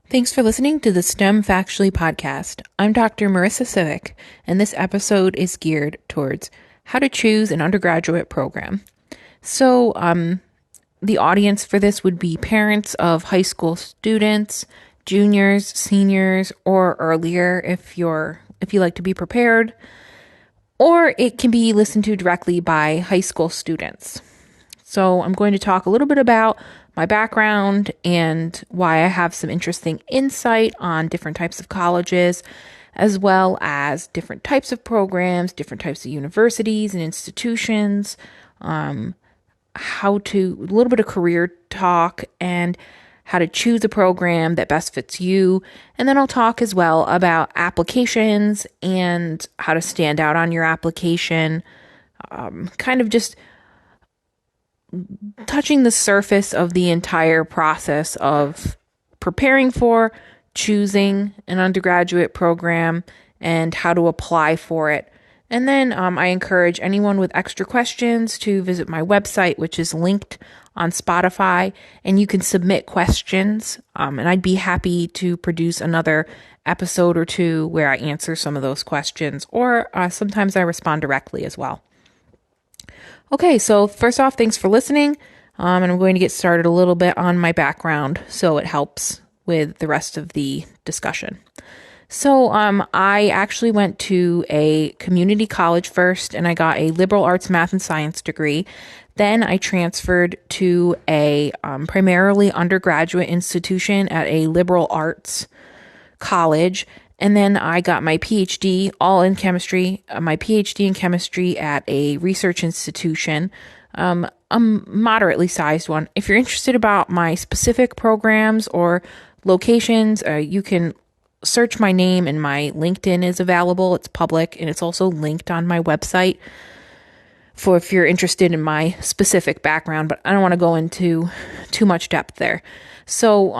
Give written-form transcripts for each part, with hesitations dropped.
Thanks for listening to the STEM Factually podcast. I'm Dr. Marissa Civic, and this episode is geared towards how to choose an undergraduate program. So, the audience for this would be parents of high school students, juniors, seniors, or earlier if you like to be prepared, or it can be listened to directly by high school students. So I'm going to talk a little bit about my background and why I have some interesting insight on different types of colleges, as well as different types of programs, different types of universities and institutions, a little bit of career talk, and how to choose a program that best fits you. And then I'll talk as well about applications and how to stand out on your application, kind of just touching the surface of the entire process of preparing for, choosing an undergraduate program, and how to apply for it. And then I encourage anyone with extra questions to visit my website, which is linked on Spotify, and you can submit questions. And I'd be happy to produce another episode or two where I answer some of those questions, or sometimes I respond directly as well. Okay, so first off, thanks for listening. And I'm going to get started a little bit on my background so it helps with the rest of the discussion. So I actually went to a community college first, and I got a liberal arts math and science degree. Then I transferred to a primarily undergraduate institution at a liberal arts college. And then I got my PhD, all in chemistry, my PhD in chemistry at a research institution, a moderately sized one. If you're interested about my specific programs or locations, you can search my name, and my LinkedIn is available. It's public, and it's also linked on my website for if you're interested in my specific background, but I don't want to go into too much depth there. So,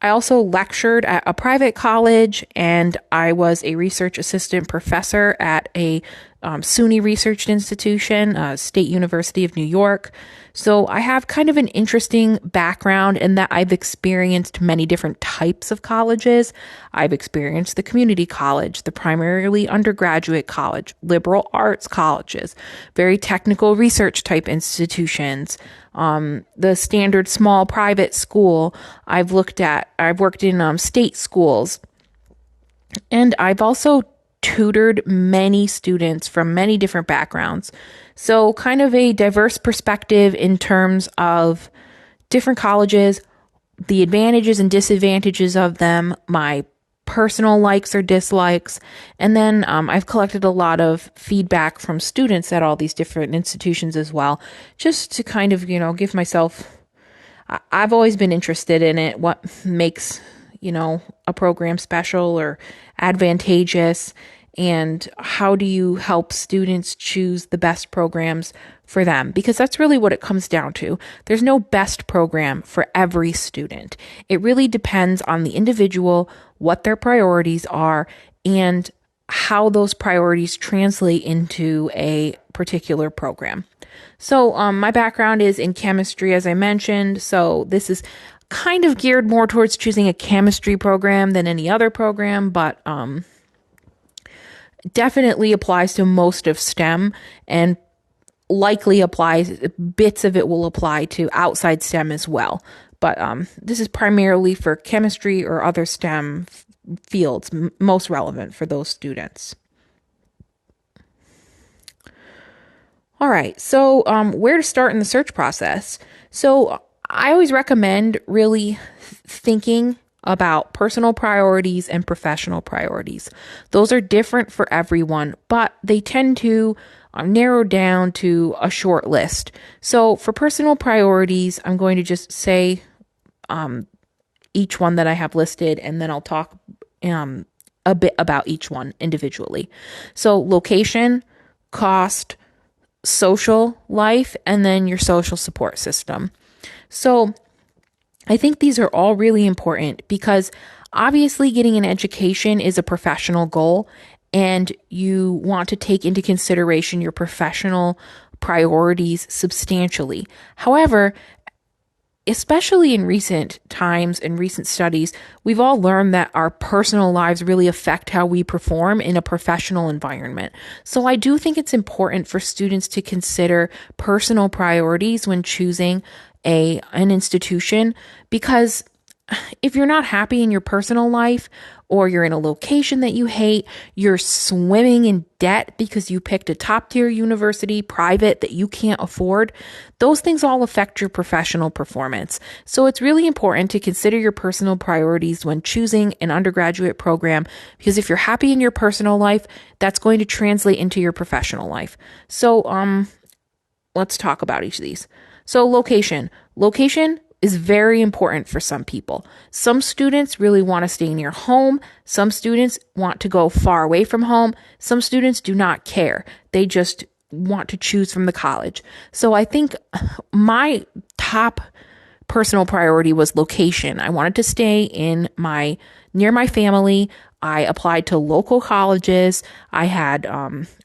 I also lectured at a private college, and I was a research assistant professor at a SUNY research institution, State University of New York. So I have kind of an interesting background in that I've experienced many different types of colleges. I've experienced the community college, the primarily undergraduate college, liberal arts colleges, very technical research type institutions, the standard small private school. I've worked in state schools, and I've also tutored many students from many different backgrounds. So kind of a diverse perspective in terms of different colleges, the advantages and disadvantages of them, my personal likes or dislikes. And then I've collected a lot of feedback from students at all these different institutions as well, just to kind of, give myself, I've always been interested in it, what makes, a program special or advantageous, and how do you help students choose the best programs for them? Because that's really what it comes down to. There's no best program for every student. It really depends on the individual, what their priorities are, and how those priorities translate into a particular program. So my background is in chemistry, as I mentioned. So this is kind of geared more towards choosing a chemistry program than any other program, but definitely applies to most of STEM, and likely bits of it will apply to outside STEM as well. But this is primarily for chemistry or other STEM fields, most relevant for those students. All right, so where to start in the search process? So I always recommend really thinking about personal priorities and professional priorities. Those are different for everyone, but they tend to narrow down to a short list. So for personal priorities, I'm going to just say each one that I have listed, and then I'll talk a bit about each one individually. So location, cost, social life, and then your social support system. So I think these are all really important because obviously getting an education is a professional goal, and you want to take into consideration your professional priorities substantially. However, especially in recent times and recent studies, we've all learned that our personal lives really affect how we perform in a professional environment. So I do think it's important for students to consider personal priorities when choosing an institution, because if you're not happy in your personal life, or you're in a location that you hate, you're swimming in debt because you picked a top tier university, private, that you can't afford, those things all affect your professional performance. So it's really important to consider your personal priorities when choosing an undergraduate program, because if you're happy in your personal life, that's going to translate into your professional life. So let's talk about each of these. So location. Location is very important for some people. Some students really want to stay near home. Some students want to go far away from home. Some students do not care. They just want to choose from the college. So I think my top personal priority was location. I wanted to stay near my family. I applied to local colleges. I had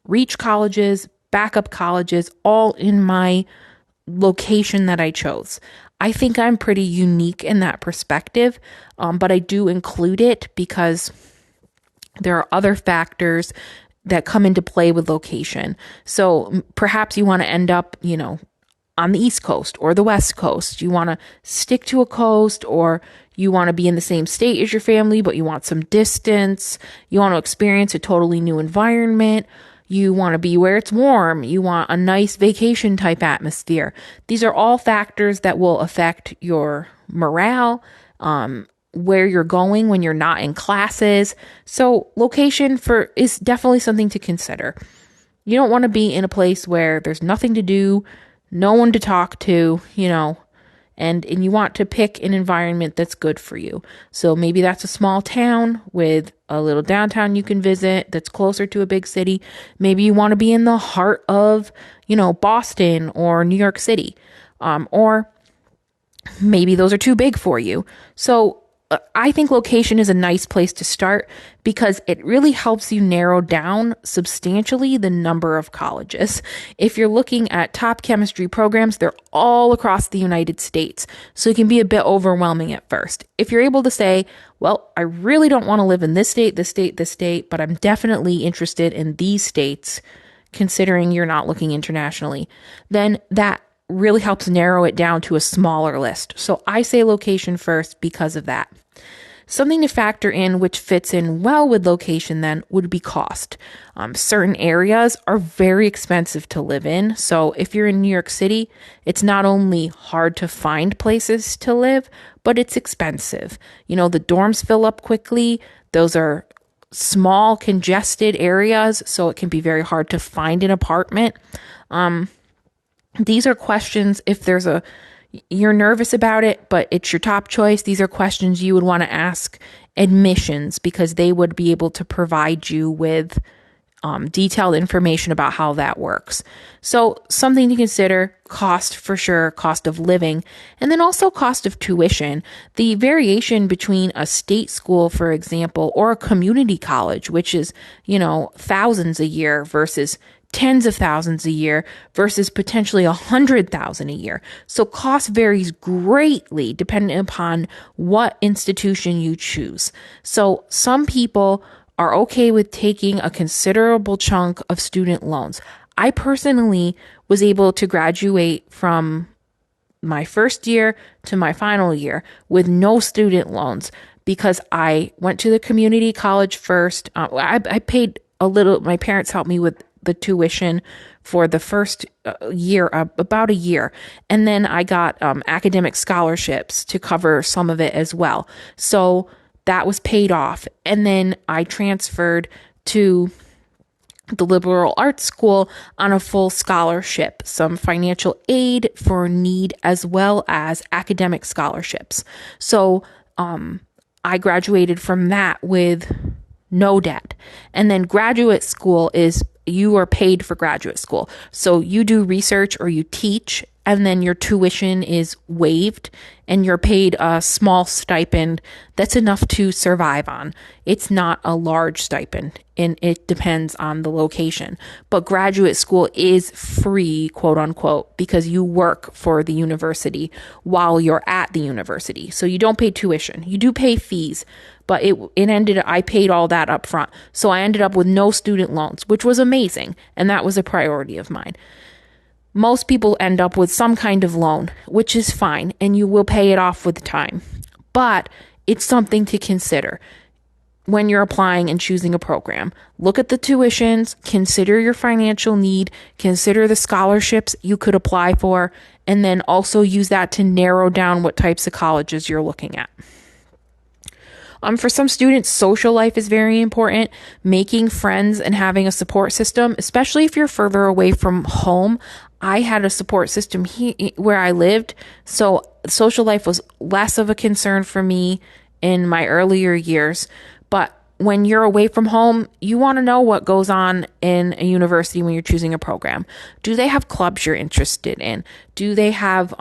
reach colleges, backup colleges, all in my location that I chose. I think I'm pretty unique in that perspective, but I do include it because there are other factors that come into play with location. So perhaps you want to end up, on the East Coast or the West Coast. You want to stick to a coast, or you want to be in the same state as your family, but you want some distance. You want to experience a totally new environment. You want to be where it's warm. You want a nice vacation type atmosphere. These are all factors that will affect your morale, where you're going when you're not in classes. So location is definitely something to consider. You don't want to be in a place where there's nothing to do, no one to talk to, and you want to pick an environment that's good for you. So maybe that's a small town with a little downtown you can visit that's closer to a big city. Maybe you want to be in the heart of, Boston or New York City. Or maybe those are too big for you. So I think location is a nice place to start because it really helps you narrow down substantially the number of colleges. If you're looking at top chemistry programs, they're all across the United States. So it can be a bit overwhelming at first. If you're able to say, well, I really don't want to live in this state, this state, this state, but I'm definitely interested in these states, considering you're not looking internationally, then that really helps narrow it down to a smaller list. So I say location first because of that. Something to factor in which fits in well with location then would be cost. Certain areas are very expensive to live in. So if you're in New York City, it's not only hard to find places to live, but it's expensive. The dorms fill up quickly. Those are small, congested areas, so it can be very hard to find an apartment. These are questions, if you're nervous about it, but it's your top choice, these are questions you would want to ask admissions, because they would be able to provide you with detailed information about how that works. So something to consider: cost for sure, cost of living, and then also cost of tuition. The variation between a state school, for example, or a community college, which is, thousands a year versus tens of thousands a year versus potentially 100,000 a year. So cost varies greatly depending upon what institution you choose. So some people are okay with taking a considerable chunk of student loans. I personally was able to graduate from my first year to my final year with no student loans because I went to the community college first. I paid a little, my parents helped me with the tuition for the first year, about a year. And then I got academic scholarships to cover some of it as well. So that was paid off. And then I transferred to the liberal arts school on a full scholarship, some financial aid for need, as well as academic scholarships. So I graduated from that with no debt. And then graduate school is, you are paid for graduate school. So you do research or you teach and then your tuition is waived and you're paid a small stipend that's enough to survive on. It's not a large stipend, and it depends on the location. But graduate school is free, quote unquote, because you work for the university while you're at the university. So you don't pay tuition. You do pay fees, but I paid all that up front. So I ended up with no student loans, which was amazing. And that was a priority of mine. Most people end up with some kind of loan, which is fine, and you will pay it off with time. But it's something to consider when you're applying and choosing a program. Look at the tuitions, consider your financial need, consider the scholarships you could apply for, and then also use that to narrow down what types of colleges you're looking at. For some students, social life is very important. Making friends and having a support system, especially if you're further away from home. I had a support system where I lived, so social life was less of a concern for me in my earlier years. But when you're away from home, you want to know what goes on in a university when you're choosing a program. Do they have clubs you're interested in? Do they have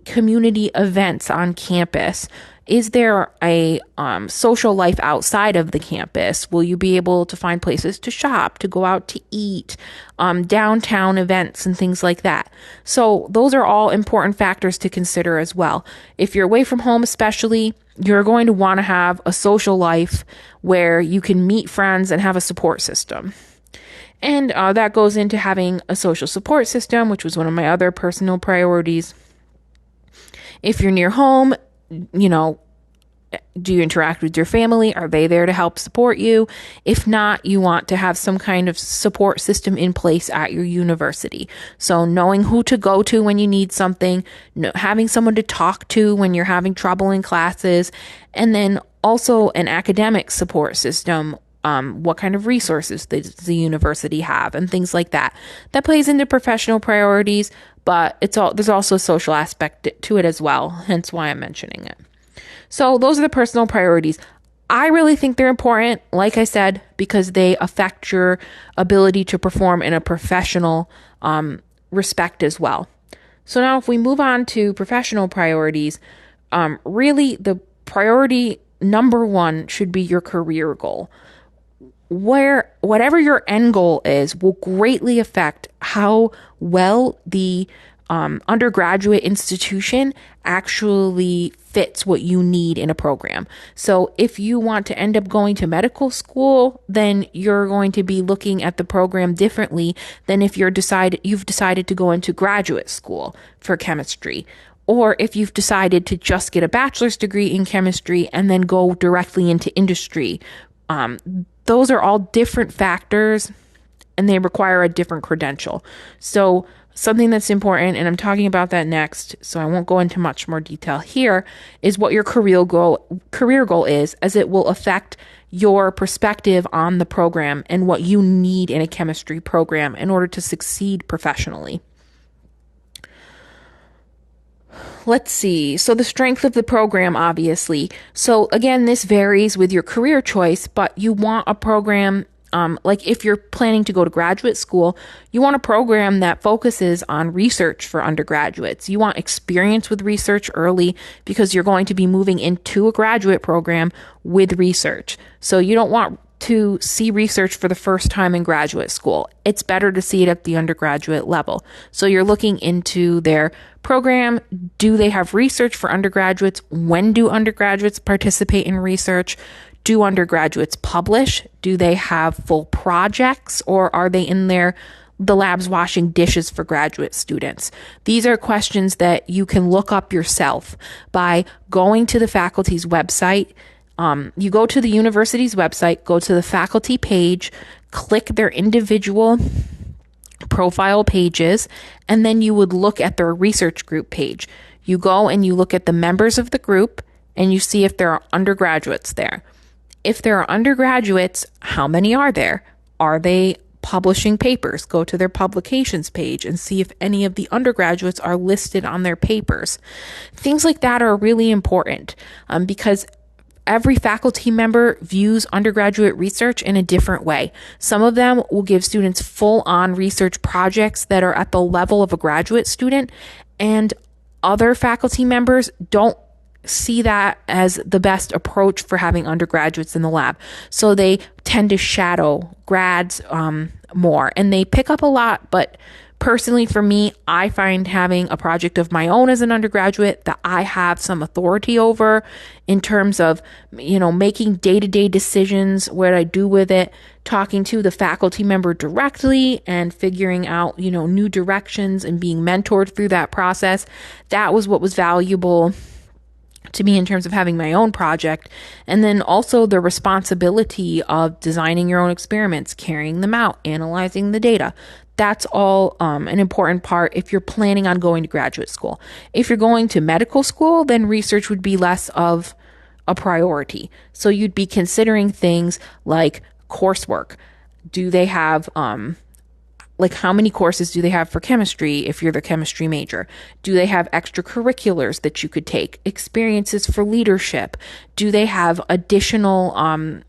community events on campus? Is there a social life outside of the campus? Will you be able to find places to shop, to go out to eat, downtown events and things like that? So those are all important factors to consider as well. If you're away from home especially, you're going to want to have a social life where you can meet friends and have a support system. And that goes into having a social support system, which was one of my other personal priorities. If you're near home, do you interact with your family? Are they there to help support you? If not, you want to have some kind of support system in place at your university. So knowing who to go to when you need something, having someone to talk to when you're having trouble in classes, and then also an academic support system. What kind of resources does the university have and things like that. That plays into professional priorities, but there's also a social aspect to it as well, hence why I'm mentioning it. So those are the personal priorities. I really think they're important, like I said, because they affect your ability to perform in a professional respect as well. So now if we move on to professional priorities, really the priority number one should be your career goal. Whatever your end goal is will greatly affect how well the undergraduate institution actually fits what you need in a program. So if you want to end up going to medical school, then you're going to be looking at the program differently than if you've decided to go into graduate school for chemistry. Or if you've decided to just get a bachelor's degree in chemistry and then go directly into industry. Those are all different factors and they require a different credential. So something that's important, and I'm talking about that next, so I won't go into much more detail here, is what your career goal is, as it will affect your perspective on the program and what you need in a chemistry program in order to succeed professionally. Let's see. So the strength of the program, obviously. So again, this varies with your career choice, but you want a program, like if you're planning to go to graduate school, you want a program that focuses on research for undergraduates. You want experience with research early because you're going to be moving into a graduate program with research. So you don't want to see research for the first time in graduate school. It's better to see it at the undergraduate level. So you're looking into their program. Do they have research for undergraduates? When do undergraduates participate in research? Do undergraduates publish? Do they have full projects, or are they in the labs washing dishes for graduate students? These are questions that you can look up yourself by going to the faculty's website. You go to the university's website, go to the faculty page, click their individual profile pages, and then you would look at their research group page. You go and you look at the members of the group and you see if there are undergraduates there. If there are undergraduates, how many are there? Are they publishing papers? Go to their publications page and see if any of the undergraduates are listed on their papers. Things like that are really important because every faculty member views undergraduate research in a different way. Some of them will give students full-on research projects that are at the level of a graduate student, and other faculty members don't see that as the best approach for having undergraduates in the lab. So they tend to shadow grads more, and they pick up a lot. But personally, for me, I find having a project of my own as an undergraduate that I have some authority over in terms of, making day-to-day decisions, what I do with it, talking to the faculty member directly and figuring out, new directions and being mentored through that process. That was what was valuable to me in terms of having my own project. And then also the responsibility of designing your own experiments, carrying them out, analyzing the data. That's all an important part if you're planning on going to graduate school. If you're going to medical school, then research would be less of a priority. So you'd be considering things like coursework. Do they have how many courses do they have for chemistry if you're the chemistry major? Do they have extracurriculars that you could take? Experiences for leadership? Do they have additional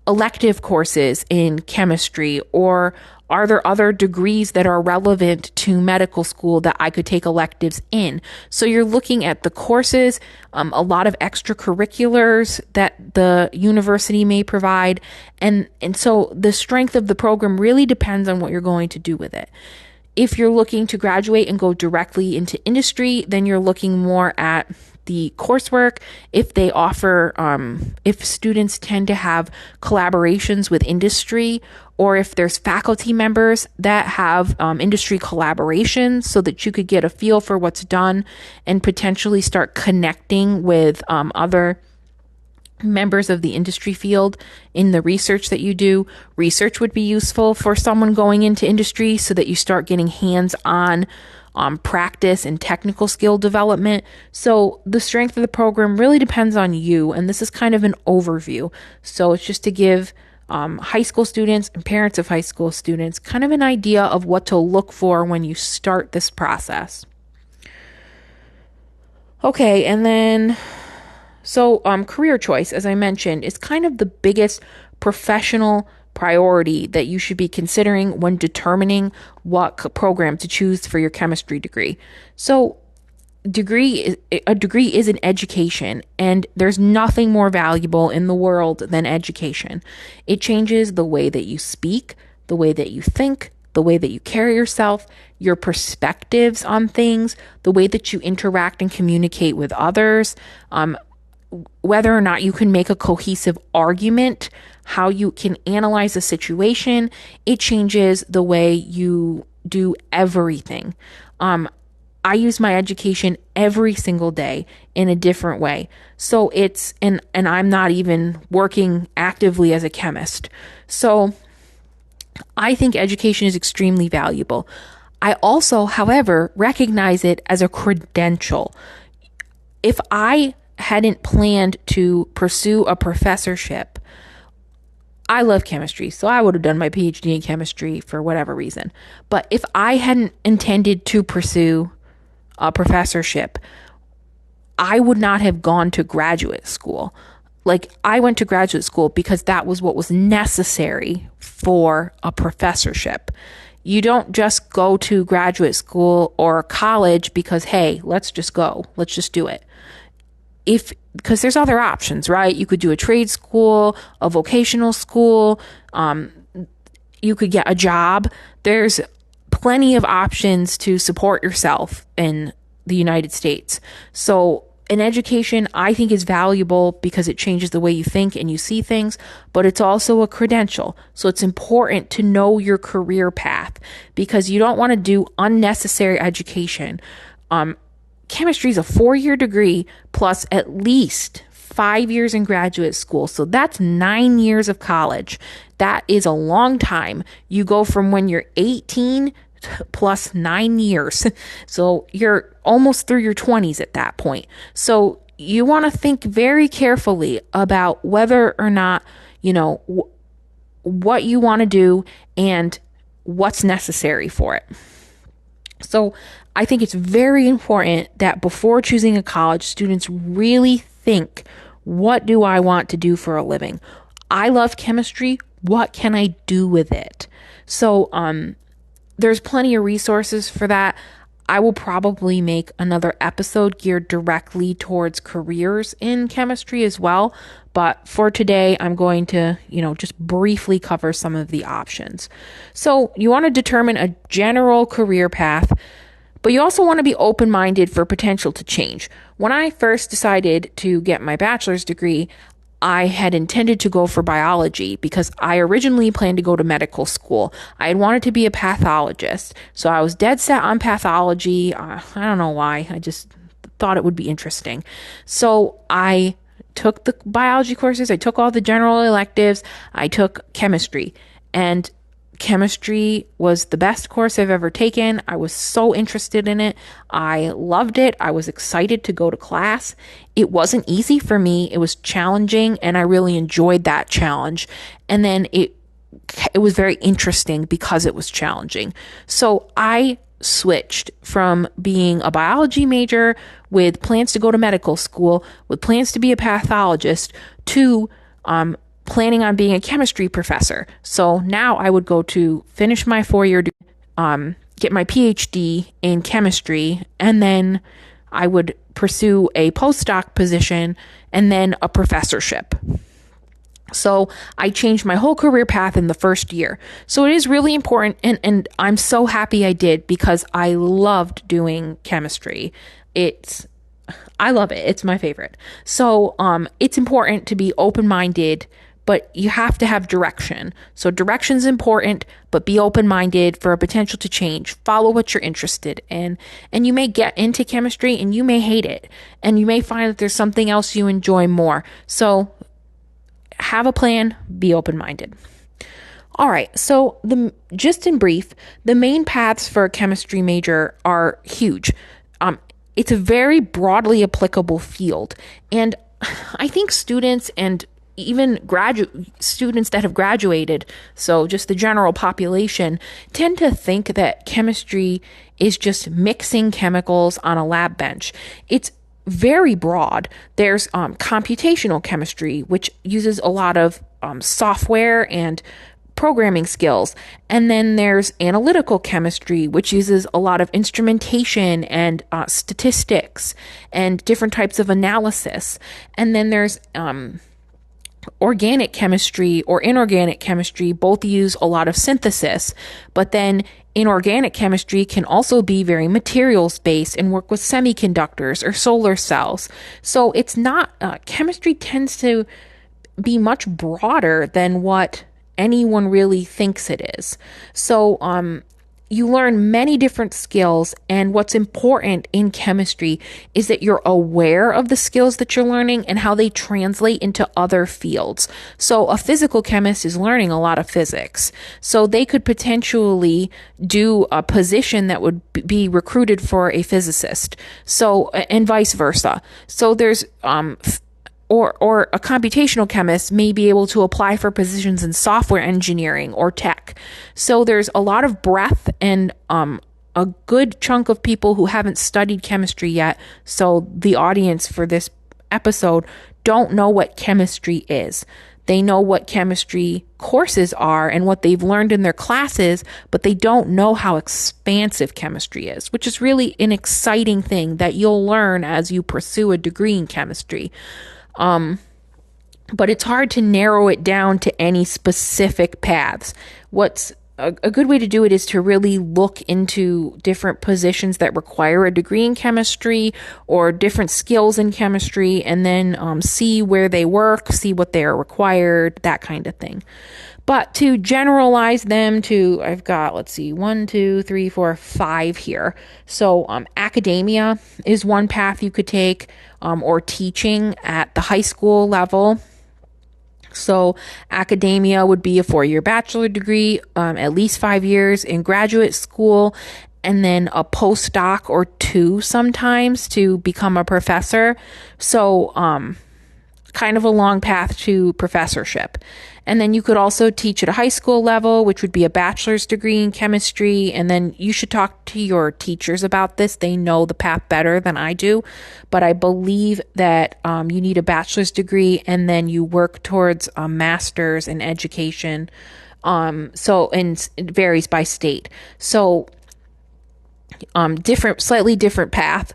elective courses in chemistry, or are there other degrees that are relevant to medical school that I could take electives in? So you're looking at the courses, a lot of extracurriculars that the university may provide. And so the strength of the program really depends on what you're going to do with it. If you're looking to graduate and go directly into industry, then you're looking more at the coursework. If they offer, if students tend to have collaborations with industry, or if there's faculty members that have industry collaborations so that you could get a feel for what's done and potentially start connecting with other members of the industry field in the research that you do. Research would be useful for someone going into industry so that you start getting hands-on practice and technical skill development. So the strength of the program really depends on you, and this is kind of an overview. So it's just to give high school students and parents of high school students kind of an idea of what to look for when you start this process. Okay, and then career choice, as I mentioned, is kind of the biggest professional priority that you should be considering when determining what program to choose for your chemistry degree. So a degree is an education, and there's nothing more valuable in the world than education. It changes the way that you speak, the way that you think, the way that you carry yourself, your perspectives on things, the way that you interact and communicate with others, whether or not you can make a cohesive argument, how you can analyze a situation. It changes the way you do everything. I use my education every single day in a different way. So and I'm not even working actively as a chemist. So I think education is extremely valuable. I also, however, recognize it as a credential. If I hadn't planned to pursue a professorship, I love chemistry, so I would have done my PhD in chemistry for whatever reason. But if I hadn't intended to pursue a professorship, I would not have gone to graduate school. I went to graduate school because that was what was necessary for a professorship. You don't just go to graduate school or college because, hey, let's just go. Let's just do it. Because there's other options, right? You could do a trade school, a vocational school. You could get a job. There's plenty of options to support yourself in the United States. So an education, I think, is valuable because it changes the way you think and you see things, but it's also a credential. So it's important to know your career path because you don't want to do unnecessary education. Chemistry is a 4-year degree plus at least 5 years in graduate school. So that's 9 years of college. That is a long time. You go from when you're 18 plus 9 years. So you're almost through your 20s at that point. So you want to think very carefully about whether or not, what you want to do and what's necessary for it. So I think it's very important that before choosing a college, students really think What do I want to do for a living? I love chemistry. What can I do with it? So, there's plenty of resources for that. I will probably make another episode geared directly towards careers in chemistry as well. But for today, I'm going to, just briefly cover some of the options. So you want to determine a general career path, but you also want to be open-minded for potential to change. When I first decided to get my bachelor's degree, I had intended to go for biology because I originally planned to go to medical school. I had wanted to be a pathologist. So I was dead set on pathology. I don't know why. I just thought it would be interesting. So I took the biology courses. I took all the general electives. I took chemistry. And chemistry was the best course I've ever taken. I was so interested in it. I loved it. I was excited to go to class. It wasn't easy for me. It was challenging, and I really enjoyed that challenge. And then it was very interesting because it was challenging. So I switched from being a biology major with plans to go to medical school, with plans to be a pathologist, to planning on being a chemistry professor. So now I would go to finish my 4-year degree, get my PhD in chemistry, and then I would pursue a postdoc position and then a professorship. So I changed my whole career path in the first year. So it is really important, and I'm so happy I did because I loved doing chemistry. I love it. It's my favorite. So it's important to be open-minded, but you have to have direction. So direction's important, but be open-minded for a potential to change. Follow what you're interested in. And you may get into chemistry and you may hate it. And you may find that there's something else you enjoy more. So have a plan, be open-minded. All right, so just in brief, the main paths for a chemistry major are huge. It's a very broadly applicable field. And I think students and even students that have graduated, so just the general population, tend to think that chemistry is just mixing chemicals on a lab bench. It's very broad. There's computational chemistry, which uses a lot of software and programming skills. And then there's analytical chemistry, which uses a lot of instrumentation and statistics and different types of analysis. And then there's organic chemistry or inorganic chemistry. Both use a lot of synthesis, but then inorganic chemistry can also be very materials based and work with semiconductors or solar cells. So it's not, chemistry tends to be much broader than what anyone really thinks it is. So you learn many different skills, and what's important in chemistry is that you're aware of the skills that you're learning and how they translate into other fields. So a physical chemist is learning a lot of physics. So they could potentially do a position that would be recruited for a physicist. So, and vice versa. So there's or a computational chemist may be able to apply for positions in software engineering or tech. So there's a lot of breadth and a good chunk of people who haven't studied chemistry yet. So the audience for this episode don't know what chemistry is. They know what chemistry courses are and what they've learned in their classes, but they don't know how expansive chemistry is, which is really an exciting thing that you'll learn as you pursue a degree in chemistry. But it's hard to narrow it down to any specific paths. What's a good way to do it is to really look into different positions that require a degree in chemistry or different skills in chemistry, and then see where they work, see what they are required, that kind of thing. But to generalize them to, I've got, 1, 2, 3, 4, 5 here. So academia is one path you could take, or teaching at the high school level. So academia would be a 4-year bachelor degree, at least 5 years in graduate school, and then a postdoc or 2 sometimes to become a professor. So kind of a long path to professorship. And then you could also teach at a high school level, which would be a bachelor's degree in chemistry. And then you should talk to your teachers about this. They know the path better than I do. But I believe that you need a bachelor's degree and then you work towards a master's in education. And it varies by state. So slightly different path,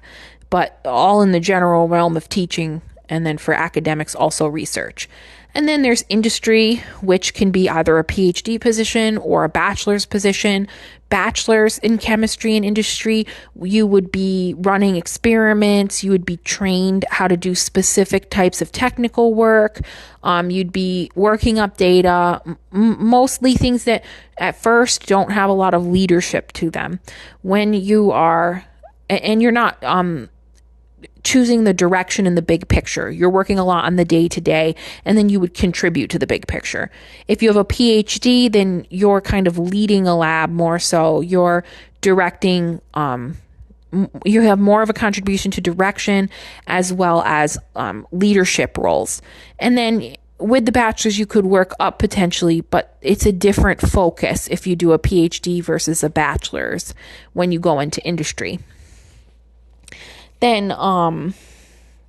but all in the general realm of teaching. And then for academics, also research. And then there's industry, which can be either a PhD position or a bachelor's position. Bachelor's in chemistry and industry, you would be running experiments. You would be trained how to do specific types of technical work. You'd be working up data, mostly things that at first don't have a lot of leadership to them. When you are, and you're not, choosing the direction in the big picture. You're working a lot on the day to day, and then you would contribute to the big picture. If you have a PhD, then you're kind of leading a lab more so. You're directing, you have more of a contribution to direction as well as leadership roles. And then with the bachelor's, you could work up potentially, but it's a different focus if you do a PhD versus a bachelor's when you go into industry. Then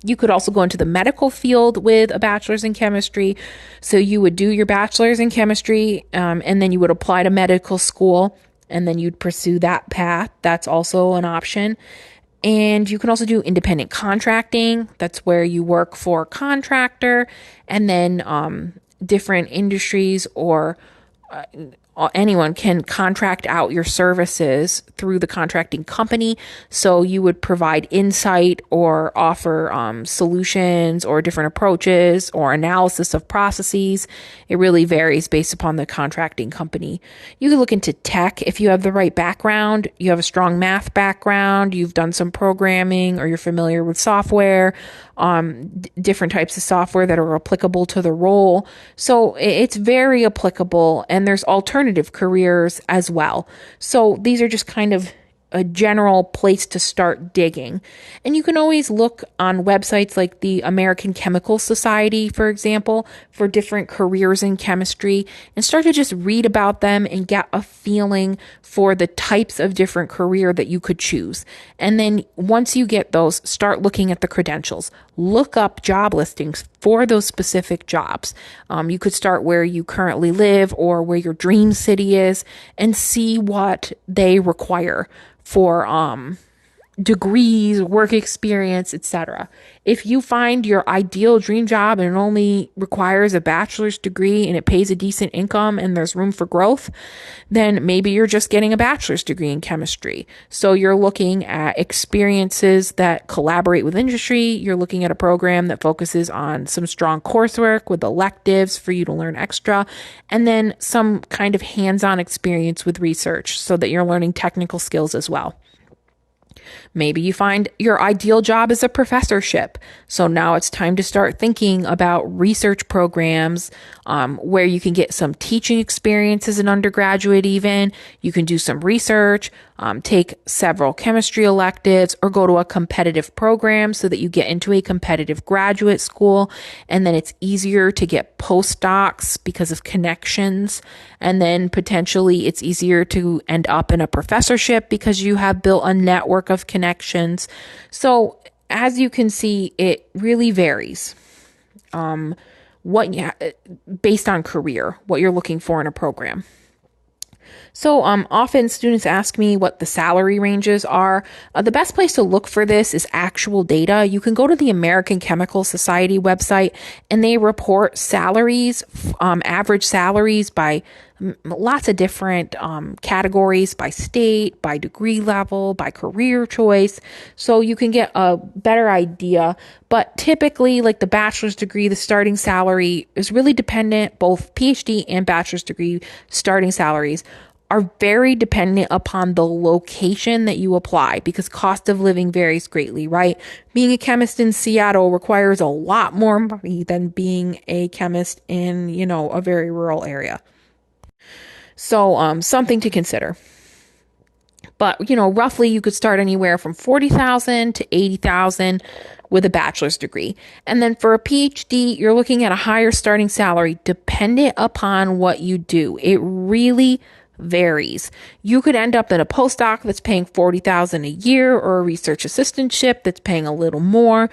you could also go into the medical field with a bachelor's in chemistry. So you would do your bachelor's in chemistry, and then you would apply to medical school, and then you'd pursue that path. That's also an option. And you can also do independent contracting. That's where you work for a contractor, and then different industries or anyone can contract out your services through the contracting company. So you would provide insight or offer solutions or different approaches or analysis of processes. It really varies based upon the contracting company. You could look into tech if you have the right background. You have a strong math background, you've done some programming, or you're familiar with software, different types of software that are applicable to the role. So it's very applicable, and there's alternative careers as well. So these are just kind of a general place to start digging. And you can always look on websites like the American Chemical Society, for example, for different careers in chemistry, and start to just read about them and get a feeling for the types of different career that you could choose. And then once you get those, start looking at the credentials. Look up job listings for those specific jobs. You could start where you currently live or where your dream city is and see what they require for degrees, work experience, etc. If you find your ideal dream job and it only requires a bachelor's degree and it pays a decent income and there's room for growth, then maybe you're just getting a bachelor's degree in chemistry. So you're looking at experiences that collaborate with industry. You're looking at a program that focuses on some strong coursework with electives for you to learn extra, and then some kind of hands-on experience with research so that you're learning technical skills as well. Maybe you find your ideal job is a professorship. So now it's time to start thinking about research programs where you can get some teaching experience as an undergraduate even. You can do some research, take several chemistry electives, or go to a competitive program so that you get into a competitive graduate school. And then it's easier to get postdocs because of connections. And then potentially it's easier to end up in a professorship because you have built a network of connections. So as you can see, it really varies. Based on career, what you're looking for in a program. So often students ask me what the salary ranges are. The best place to look for this is actual data. You can go to the American Chemical Society website, and they report salaries, average salaries by lots of different categories, by state, by degree level, by career choice. So you can get a better idea. But typically, like the bachelor's degree, the starting salary is really dependent. Both PhD and bachelor's degree starting salaries are very dependent upon the location that you apply, because cost of living varies greatly, right? Being a chemist in Seattle requires a lot more money than being a chemist in, a very rural area. So, something to consider. But, roughly you could start anywhere from $40,000 to $80,000 with a bachelor's degree. And then for a PhD, you're looking at a higher starting salary dependent upon what you do. It really varies. You could end up in a postdoc that's paying $40,000 a year, or a research assistantship that's paying a little more,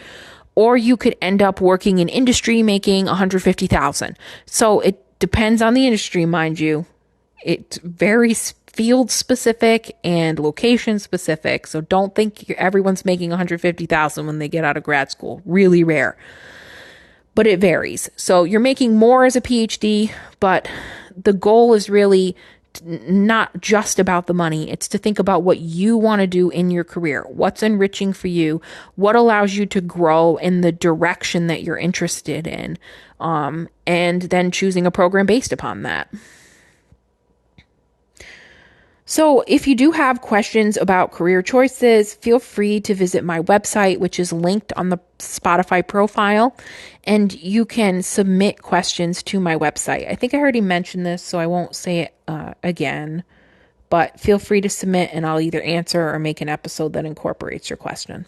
or you could end up working in industry making $150,000. So it depends on the industry, mind you. It's very field specific and location specific. So don't think everyone's making $150,000 when they get out of grad school. Really rare. But it varies. So you're making more as a PhD, but the goal is really not just about the money. It's to think about what you want to do in your career. What's enriching for you? What allows you to grow in the direction that you're interested in? And then choosing a program based upon that. So if you do have questions about career choices, feel free to visit my website, which is linked on the Spotify profile, and you can submit questions to my website. I think I already mentioned this, so I won't say it again, but feel free to submit and I'll either answer or make an episode that incorporates your question.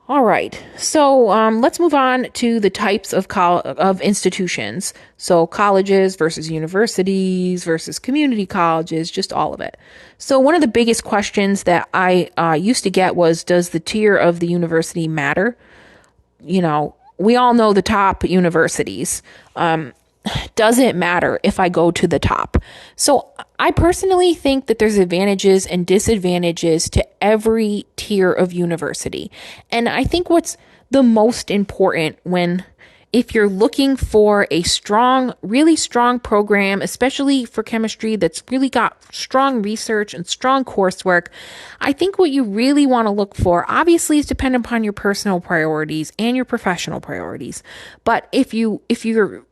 All right, so let's move on to the types of institutions. So colleges versus universities versus community colleges, just all of it. So one of the biggest questions that I used to get was, does the tier of the university matter? You know, we all know the top universities. Does it matter if I go to the top? So I personally think that there's advantages and disadvantages to every tier of university. And I think what's the most important if you're looking for a really strong program, especially for chemistry that's really got strong research and strong coursework, I think what you really want to look for, obviously, is dependent upon your personal priorities and your professional priorities. But if you're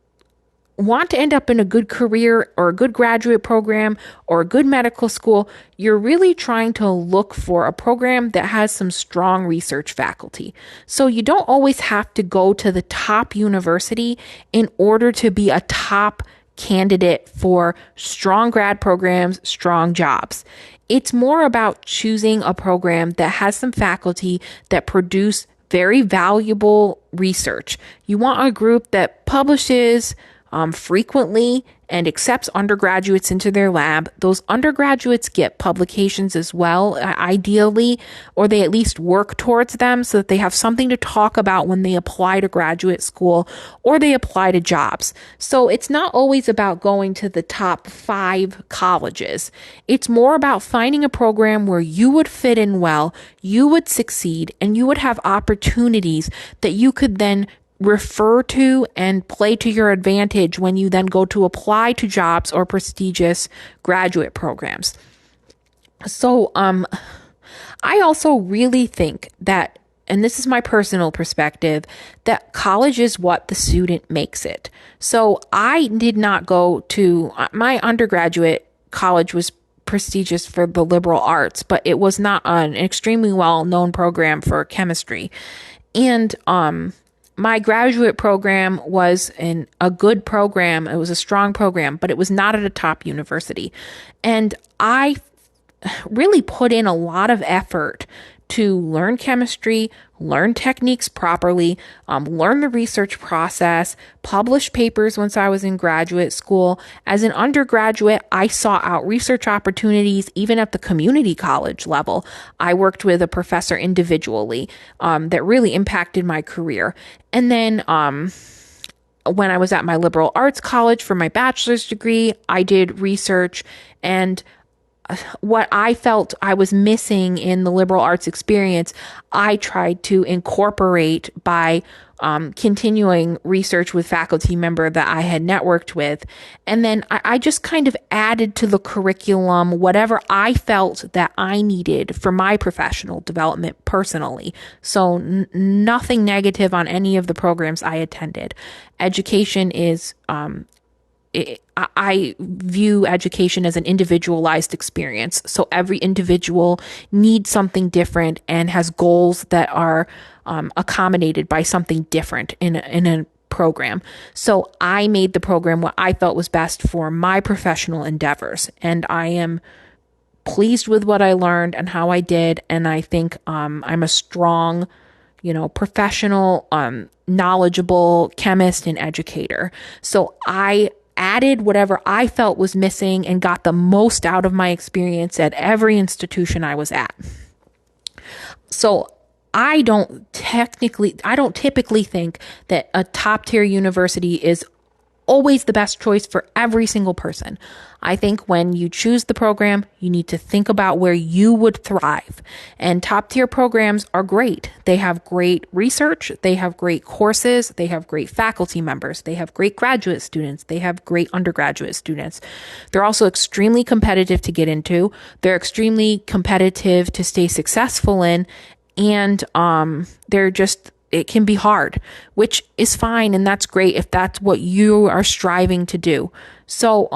want to end up in a good career or a good graduate program or a good medical school, you're really trying to look for a program that has some strong research faculty. So you don't always have to go to the top university in order to be a top candidate for strong grad programs, strong jobs. It's more about choosing a program that has some faculty that produce very valuable research. You want a group that publishes frequently and accepts undergraduates into their lab. Those undergraduates get publications as well, ideally, or they at least work towards them so that they have something to talk about when they apply to graduate school or they apply to jobs. So it's not always about going to the top 5 colleges. It's more about finding a program where you would fit in well, you would succeed, and you would have opportunities that you could then refer to and play to your advantage when you then go to apply to jobs or prestigious graduate programs. So I also really think that, and this is my personal perspective, that college is what the student makes it. So I did not go to my undergraduate college was prestigious for the liberal arts, but it was not an extremely well-known program for chemistry. And my graduate program was a good program. It was a strong program, but it was not at a top university. And I really put in a lot of effort to learn chemistry, learn techniques properly, learn the research process, publish papers once I was in graduate school. As an undergraduate, I sought out research opportunities even at the community college level. I worked with a professor individually that really impacted my career. And then when I was at my liberal arts college for my bachelor's degree, I did research, and what I felt I was missing in the liberal arts experience, I tried to incorporate by continuing research with faculty member that I had networked with. And then I just kind of added to the curriculum whatever I felt that I needed for my professional development personally. So nothing negative on any of the programs I attended. Education is I view education as an individualized experience. So every individual needs something different and has goals that are accommodated by something different in a program. So I made the program what I felt was best for my professional endeavors. And I am pleased with what I learned and how I did. And I think I'm a strong, professional, knowledgeable chemist and educator. So I added whatever I felt was missing and got the most out of my experience at every institution I was at. So I don't typically think that a top tier university is always the best choice for every single person. I think when you choose the program, you need to think about where you would thrive. And top tier programs are great. They have great research. They have great courses. They have great faculty members. They have great graduate students. They have great undergraduate students. They're also extremely competitive to get into. They're extremely competitive to stay successful in. And it can be hard, which is fine. And that's great if that's what you are striving to do. So,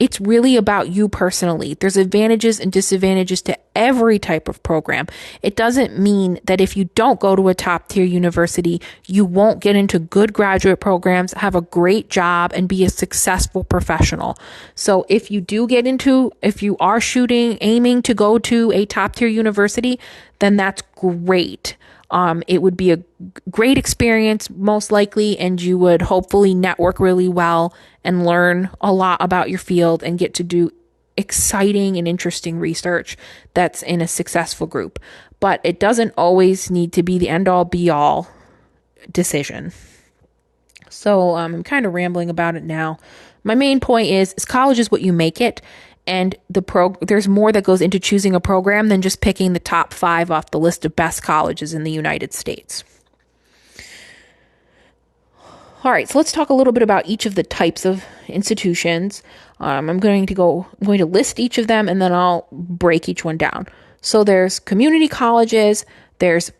it's really about you personally. There's advantages and disadvantages to every type of program. It doesn't mean that if you don't go to a top tier university, you won't get into good graduate programs, have a great job, and be a successful professional. So if you are aiming to go to a top tier university, then that's great. It would be a great experience, most likely, and you would hopefully network really well and learn a lot about your field and get to do exciting and interesting research that's in a successful group. But it doesn't always need to be the end-all, be-all decision. So I'm kind of rambling about it now. My main point is college is what you make it. And there's more that goes into choosing a program than just picking the top 5 off the list of best colleges in the United States. All right, so let's talk a little bit about each of the types of institutions. I'm going to list each of them, and then I'll break each one down. So there's community colleges, there's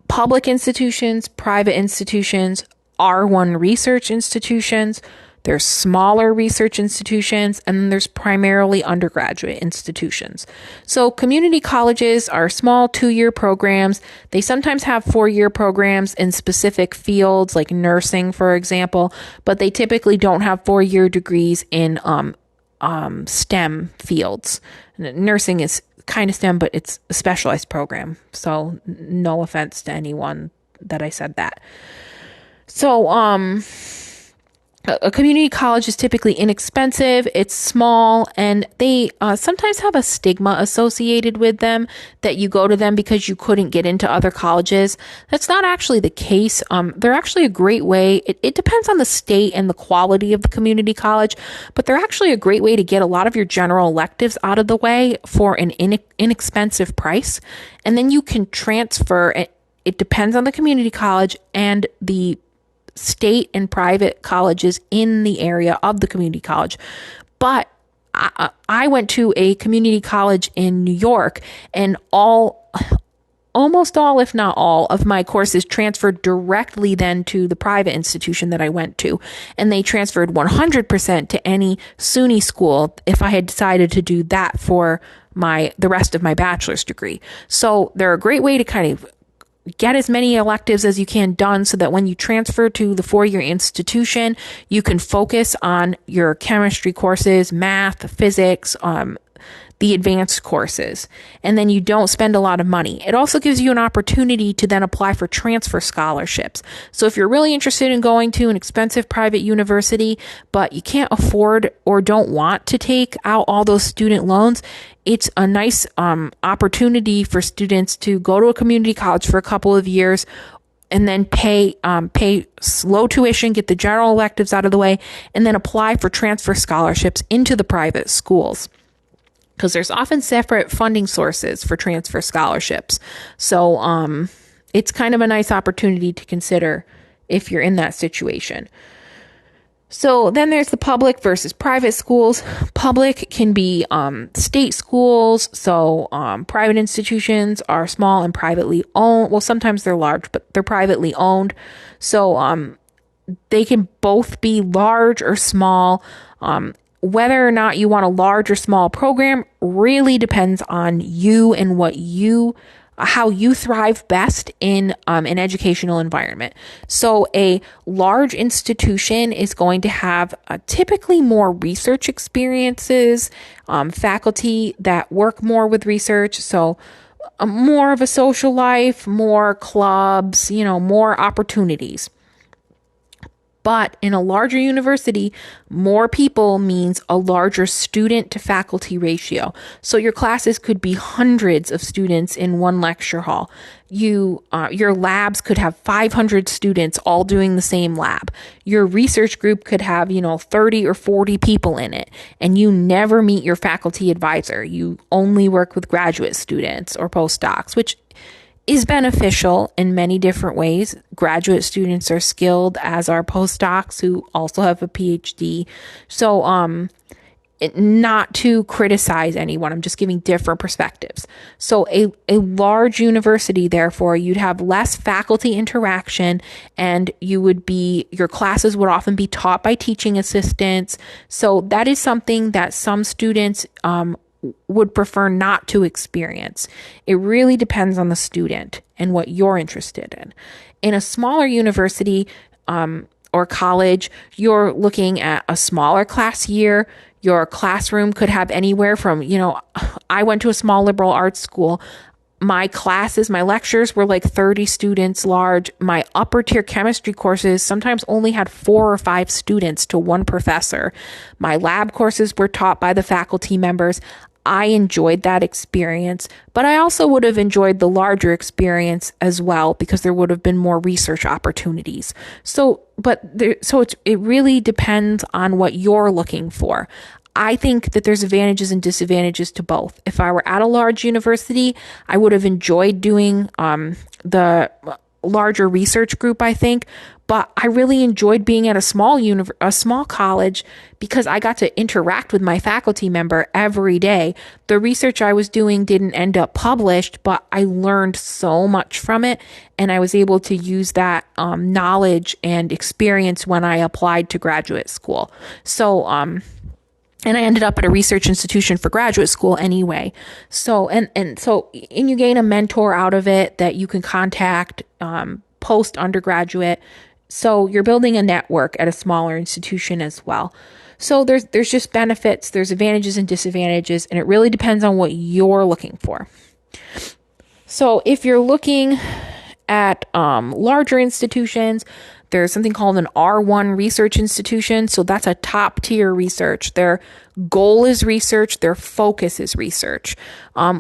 public institutions, private institutions, R1 research institutions, there's smaller research institutions, and then there's primarily undergraduate institutions. So community colleges are small 2-year programs. They sometimes have 4-year programs in specific fields like nursing, for example, but they typically don't have 4-year degrees in STEM fields. Nursing is kind of STEM, but it's a specialized program. So no offense to anyone that I said that. So, a community college is typically inexpensive, it's small, and they sometimes have a stigma associated with them that you go to them because you couldn't get into other colleges. That's not actually the case. They're actually a great way. It depends on the state and the quality of the community college, but they're actually a great way to get a lot of your general electives out of the way for an inexpensive price. And then you can transfer. It depends on the community college and the state and private colleges in the area of the community college. But I went to a community college in New York, and almost all, if not all, of my courses transferred directly then to the private institution that I went to. And they transferred 100% to any SUNY school if I had decided to do that for the rest of my bachelor's degree. So they're a great way to kind of get as many electives as you can done so that when you transfer to the 4-year institution, you can focus on your chemistry courses, math, physics, the advanced courses, and then you don't spend a lot of money. It also gives you an opportunity to then apply for transfer scholarships. So if you're really interested in going to an expensive private university, but you can't afford or don't want to take out all those student loans, it's a nice opportunity for students to go to a community college for a couple of years and then pay low tuition, get the general electives out of the way, and then apply for transfer scholarships into the private schools. Because there's often separate funding sources for transfer scholarships. So it's kind of a nice opportunity to consider if you're in that situation. So then there's the public versus private schools. Public can be state schools. So private institutions are small and privately owned. Well, sometimes they're large, but they're privately owned. So they can both be large or small. Whether or not you want a large or small program really depends on you and what you how you thrive best in an educational environment. So a large institution is going to have typically more research experiences, faculty that work more with research. So more of a social life, more clubs, more opportunities. But in a larger university, more people means a larger student to faculty ratio. So your classes could be hundreds of students in one lecture hall. Your labs could have 500 students all doing the same lab. Your research group could have, 30 or 40 people in it, and you never meet your faculty advisor. You only work with graduate students or postdocs, which is beneficial in many different ways. Graduate students are skilled, as are postdocs who also have a PhD. So, not to criticize anyone, I'm just giving different perspectives. So a large university, therefore, you'd have less faculty interaction, and your classes would often be taught by teaching assistants. So that is something that some students would prefer not to experience. It really depends on the student and what you're interested in. In a smaller university or college, you're looking at a smaller class year. Your classroom could have anywhere from, I went to a small liberal arts school. My lectures were like 30 students large. My upper tier chemistry courses sometimes only had 4 or 5 students to one professor. My lab courses were taught by the faculty members. I enjoyed that experience, but I also would have enjoyed the larger experience as well because there would have been more research opportunities. It really depends on what you're looking for. I think that there's advantages and disadvantages to both. If I were at a large university, I would have enjoyed doing the larger research group, I think, but I really enjoyed being at a small college because I got to interact with my faculty member every day. The research I was doing didn't end up published, but I learned so much from it, and I was able to use that knowledge and experience when I applied to graduate school. So, and I ended up at a research institution for graduate school anyway. So, and you gain a mentor out of it that you can contact post undergraduate. So you're building a network at a smaller institution as well. So there's just benefits, there's advantages and disadvantages, and it really depends on what you're looking for. So if you're looking at larger institutions, there's something called an R1 research institution. So that's a top tier research. Their goal is research. Their focus is research,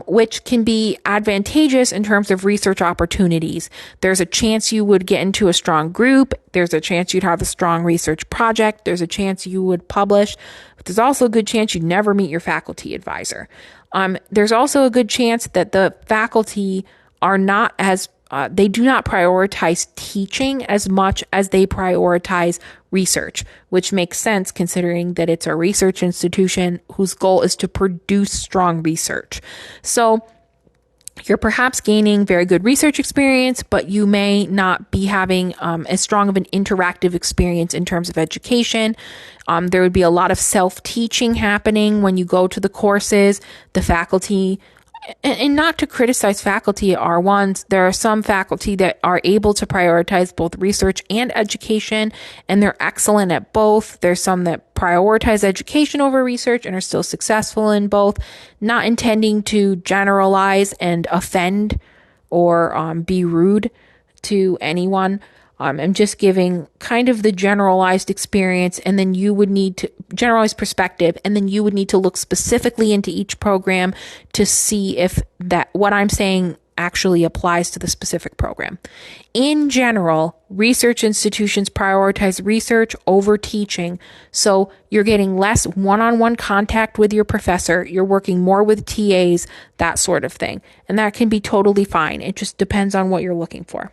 which can be advantageous in terms of research opportunities. There's a chance you would get into a strong group. There's a chance you'd have a strong research project. There's a chance you would publish. But there's also a good chance you'd never meet your faculty advisor. There's also a good chance that the faculty are not as they do not prioritize teaching as much as they prioritize research, which makes sense considering that it's a research institution whose goal is to produce strong research. So you're perhaps gaining very good research experience, but you may not be having as strong of an interactive experience in terms of education. There would be a lot of self-teaching happening when you go to the courses. The faculty, and not to criticize faculty at R1s, there are some faculty that are able to prioritize both research and education, and they're excellent at both. There's some that prioritize education over research and are still successful in both, not intending to generalize and offend or be rude to anyone. I'm just giving kind of the generalized experience, and then you would need to generalized perspective, and then you would need to look specifically into each program to see if that what I'm saying actually applies to the specific program. In general, research institutions prioritize research over teaching. So you're getting less one-on-one contact with your professor. You're working more with TAs, that sort of thing. And that can be totally fine. It just depends on what you're looking for.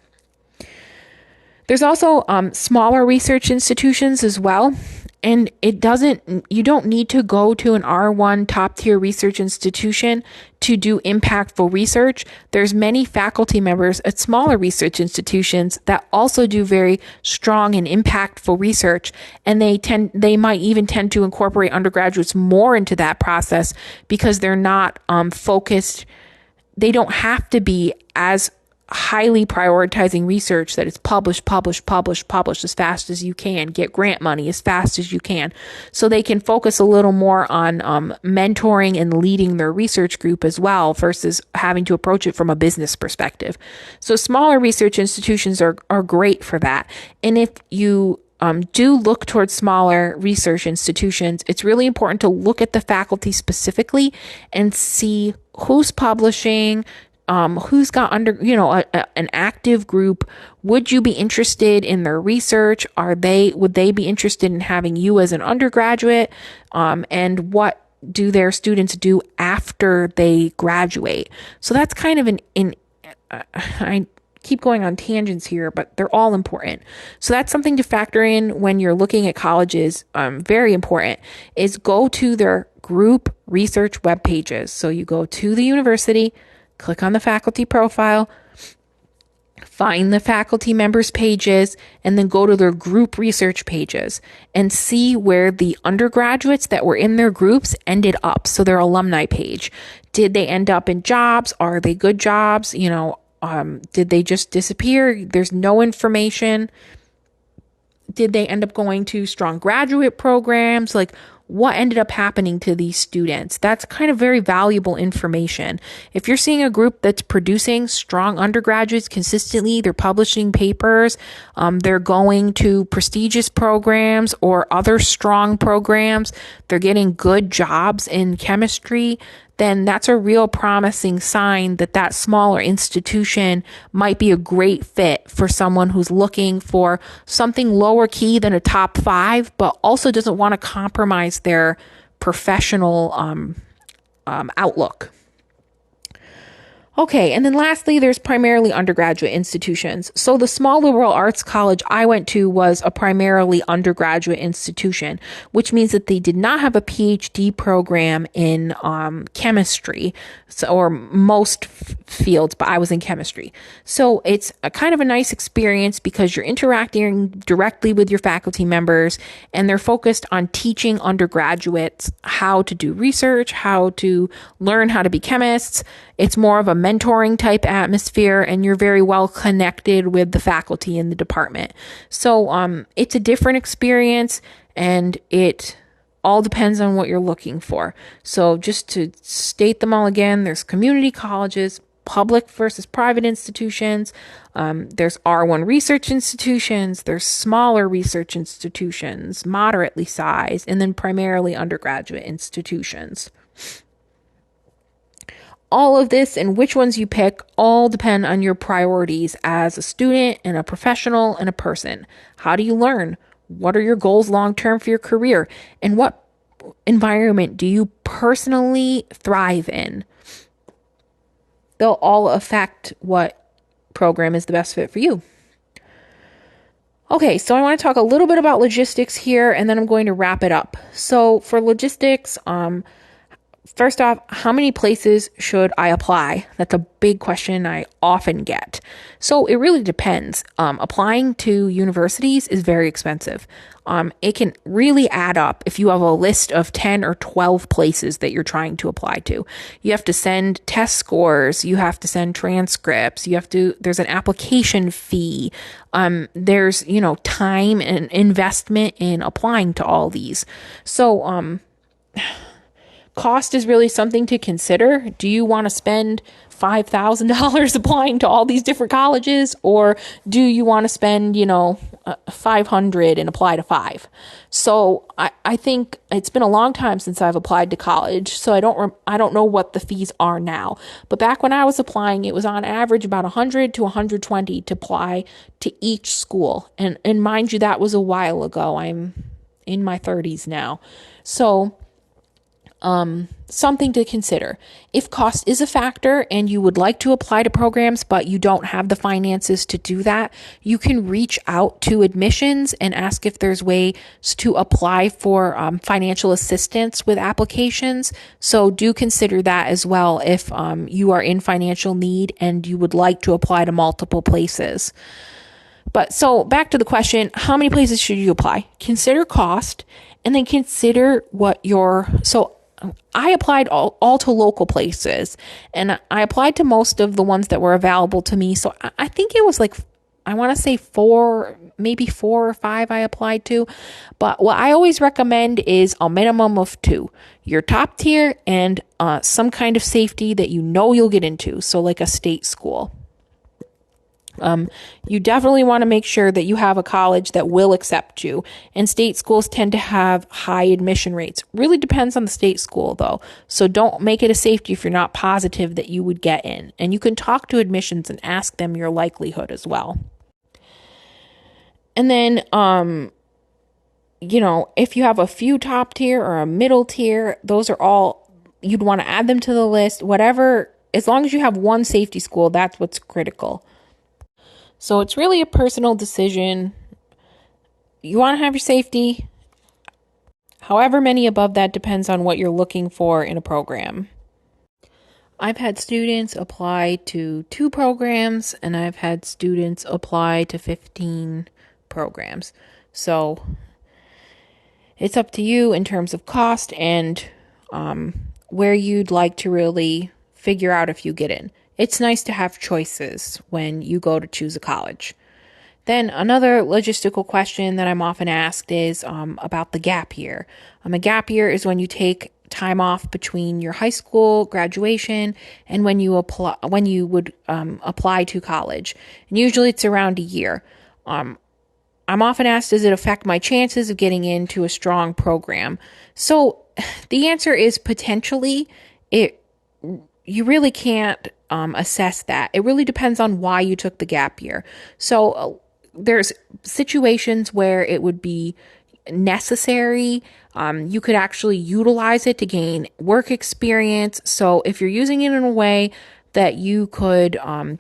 There's also smaller research institutions as well, and you don't need to go to an R1 top tier research institution to do impactful research. There's many faculty members at smaller research institutions that also do very strong and impactful research, and they might even tend to incorporate undergraduates more into that process because they're not focused. they don't have to be as highly prioritizing research that it's published as fast as you can, get grant money as fast as you can. So they can focus a little more on mentoring and leading their research group as well versus having to approach it from a business perspective. So smaller research institutions are great for that. And if you do look towards smaller research institutions, it's really important to look at the faculty specifically and see who's publishing, who's got an active group. Would you be interested in their research? Would they be interested in having you as an undergraduate? And what do their students do after they graduate? So that's kind of I keep going on tangents here, but they're all important. So that's something to factor in when you're looking at colleges. Very important is go to their group research web pages. So you go to the university, click on the faculty profile, find the faculty members pages, and then go to their group research pages and see where the undergraduates that were in their groups ended up. So their alumni page. Did they end up in jobs? Are they good jobs? Did they just disappear? There's no information. Did they end up going to strong graduate programs? Like, what ended up happening to these students? That's kind of very valuable information. If you're seeing a group that's producing strong undergraduates consistently, they're publishing papers, they're going to prestigious programs or other strong programs, they're getting good jobs in chemistry, then that's a real promising sign that smaller institution might be a great fit for someone who's looking for something lower key than a top 5, but also doesn't want to compromise their professional outlook. Okay, and then lastly, there's primarily undergraduate institutions. So the small liberal arts college I went to was a primarily undergraduate institution, which means that they did not have a PhD program in chemistry, or most fields, but I was in chemistry. So it's a kind of a nice experience because you're interacting directly with your faculty members, and they're focused on teaching undergraduates how to do research, how to learn how to be chemists. It's more of a mentoring type atmosphere, and you're very well connected with the faculty in the department. So it's a different experience, and it all depends on what you're looking for. So just to state them all again, there's community colleges, public versus private institutions. There's R1 research institutions. There's smaller research institutions, moderately sized, and then primarily undergraduate institutions. All of this and which ones you pick all depend on your priorities as a student and a professional and a person. How do you learn? What are your goals long-term for your career? And what environment do you personally thrive in? They'll all affect what program is the best fit for you. Okay, so I want to talk a little bit about logistics here, and then I'm going to wrap it up. So for logistics, first off, how many places should I apply? That's a big question I often get. So it really depends. Applying to universities is very expensive. It can really add up if you have a list of 10 or 12 places that you're trying to apply to. You have to send test scores. You have to send transcripts. There's an application fee. There's, time and investment in applying to all these. So, cost is really something to consider. Do you want to spend $5,000 applying to all these different colleges, or do you want to spend, $500 and apply to 5? So I think it's been a long time since I've applied to college, so I don't know what the fees are now. But back when I was applying, it was on average about $100 to $120 to apply to each school. And mind you, that was a while ago. I'm in my 30s now. So something to consider. If cost is a factor and you would like to apply to programs, but you don't have the finances to do that, you can reach out to admissions and ask if there's ways to apply for financial assistance with applications. So do consider that as well if you are in financial need and you would like to apply to multiple places. But so back to the question, how many places should you apply? Consider cost, and then consider I applied all to local places, and I applied to most of the ones that were available to me. So I think it was like, I want to say maybe 4 or 5 I applied to. But what I always recommend is a minimum of 2, your top tier and some kind of safety that you know you'll get into. So like a state school. You definitely want to make sure that you have a college that will accept you. And state schools tend to have high admission rates. Really depends on the state school, though. So don't make it a safety if you're not positive that you would get in. And you can talk to admissions and ask them your likelihood as well. And then, if you have a few top tier or a middle tier, those are all, you'd want to add them to the list. Whatever, as long as you have one safety school, that's what's critical. So it's really a personal decision. You want to have your safety. However many above that depends on what you're looking for in a program. I've had students apply to 2 programs, and I've had students apply to 15 programs. So it's up to you in terms of cost and where you'd like to really figure out if you get in. It's nice to have choices when you go to choose a college. Then another logistical question that I'm often asked is about the gap year. A gap year is when you take time off between your high school graduation and when you would apply to college. And usually it's around a year. I'm often asked, does it affect my chances of getting into a strong program? So the answer is potentially. You really can't assess that. It really depends on why you took the gap year. So there's situations where it would be necessary. You could actually utilize it to gain work experience. So if you're using it in a way that you could